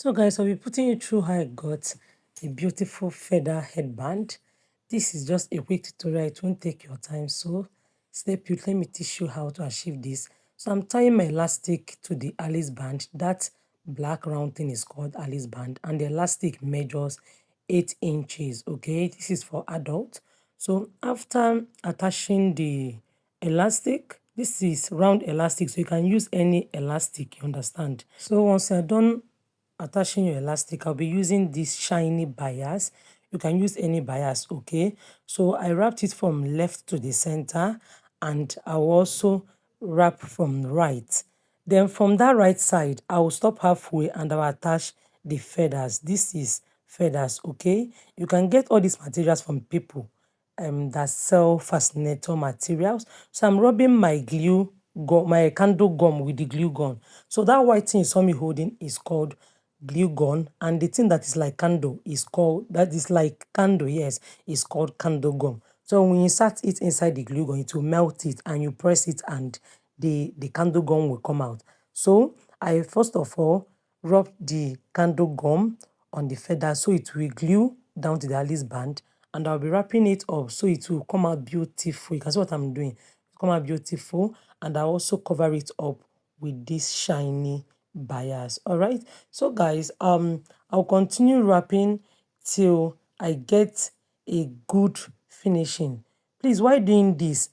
So guys, I'll be putting you through how I got a beautiful feather headband. This is just a quick tutorial, it won't take your time, so stay put. Let me teach you how to achieve this. So I'm tying my elastic to the Alice band. That black round thing is called Alice band, and the elastic measures 8 inches. Okay, this is for adult. So after attaching the elastic, this is round elastic, so you can use any elastic, you understand. So once you're done attaching your elastic, I'll be using this shiny bias. You can use any bias, okay? So I wrapped it from left to the center, and I'll also wrap from right. Then from that right side, I will stop halfway and I'll attach the feathers. This is feathers, okay? You can get all these materials from people that sell fascinator materials. So I'm rubbing my glue gum, my candle gum with the glue gun. So that white thing you saw me holding is called glue gun, and the thing that is like candle is called, that is like candle, yes, is called candle gum. So when you insert it inside the glue gun, it will melt it, and you press it and the candle gum will come out. So I first of all rub the candle gum on the feather so it will glue down to the Alice band, and I'll be wrapping it up so it will come out beautiful. You can see what I'm doing. It come out beautiful, and I also cover it up with this shiny bias. All right. So guys, I'll continue wrapping till I get a good finishing. Please, while doing this,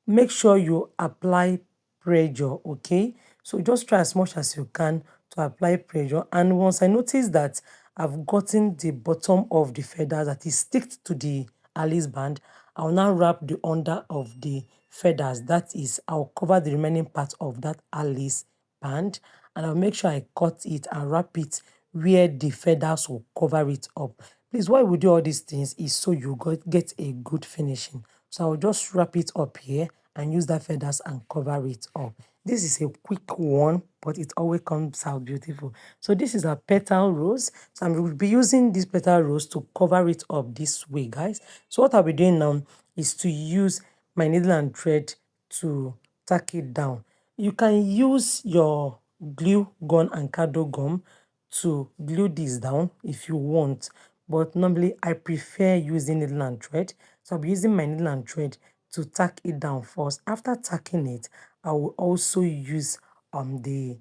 make sure you apply pressure, okay? So just try as much as you can to apply pressure. And once I notice that I've gotten the bottom of the feather that is sticked to the Alice band, I'll now wrap the under of the feathers. That is, I'll cover the remaining part of that Alice band, and I'll make sure I cut it and wrap it where the feathers will cover it up. Please, why we do all these things is so you get a good finishing. So I'll just wrap it up here and use that feathers and cover it up. This is a quick one, but it always comes out beautiful. So this is a petal rose. So I will be using this petal rose to cover it up this way, guys. So what I'll be doing now is to use my needle and thread to tack it down. You can use your glue gun and candle gum to glue this down if you want, but normally I prefer using needle and thread. So I'll be using my needle and thread to tack it down first. After tacking it, I will also use the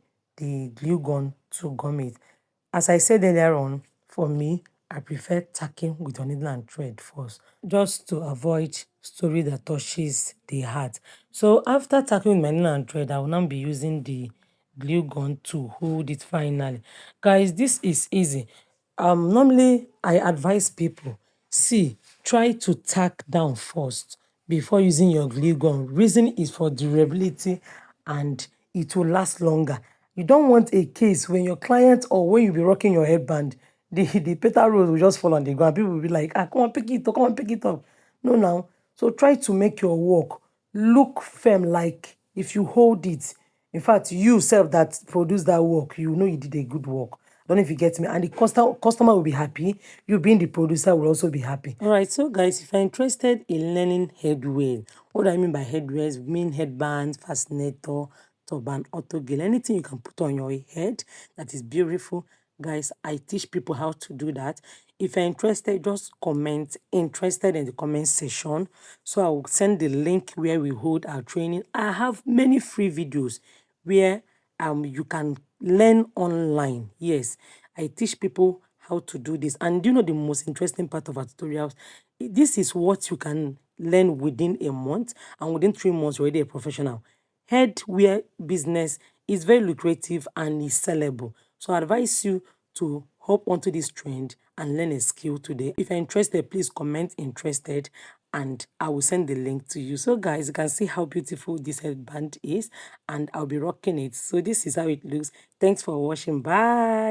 glue gun to gum it. As I said earlier on, for me, I prefer tacking with a needle and thread first, just to avoid story that touches the heart. So after tacking with my needle and thread, I will now be using the glue gun to hold it finally. Guys, this is easy. Normally I advise people, see, try to tack down first before using your glue gun. Reason is for durability, and it will last longer. You don't want a case when your client or when you be rocking your headband, the petal rose will just fall on the ground. People will be like, ah, come on, pick it up, come on, pick it up. No, now. So try to make your work look firm, like if you hold it. In fact, you self that produced that work, you know you did a good work. I don't know if you get me. And the customer will be happy. You being the producer will also be happy. All right, so guys, if you're interested in learning headwear, what do I mean by headwear? I mean headbands, fascinator, turban, autogale, anything you can put on your head that is beautiful. Guys, I teach people how to do that. If you're interested, just comment interested in the comment section. So I will send the link where we hold our training. I have many free videos where you can learn online. Yes, I teach people how to do this. And do you know the most interesting part of our tutorials? This is what you can learn within a month, and within 3 months you're already a professional. Headwear business is very lucrative and is sellable. So I advise you to hop onto this trend and learn a skill today. If you're interested, please comment interested and I will send the link to you. So guys, you can see how beautiful this headband is, and I'll be rocking it. So this is how it looks. Thanks for watching. Bye.